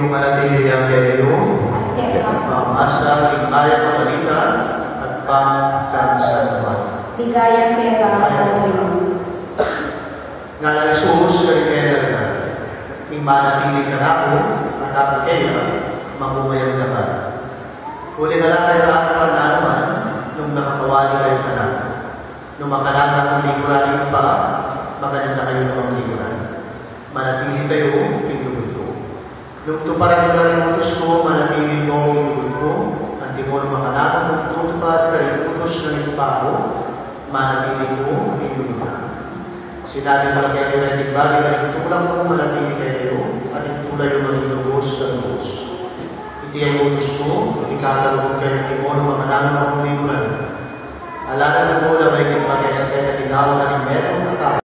manatili ang kayo, pamasa, himaya, pamalita, at pangkansanuan. Ligaya kayo ang Nga na Jesus, karikera na, manatili ka na ako, at ako kaya, mabumayang dapat. Huli na lang kayo kaakapan na naman, nung nakakawali kayo ka na. Nung makalala ng likuran yung pa, makalanda kayo ng mga likuran. Manatili kayo, kinulog ko. Nung tuparang na rin utos ko, manatili ko, kinulog ko. Ang timon makalala kung tutupad kayo utos na rin pa ako, manatili ko, kinulog ka. Sinabi mo lang kayo na tigbali ka rin tulang mo, manatili kayo, at itulay yung mga lubos sa lubos. Iti ay utos ko, ikakalagot kayo timon makalala ng likuran.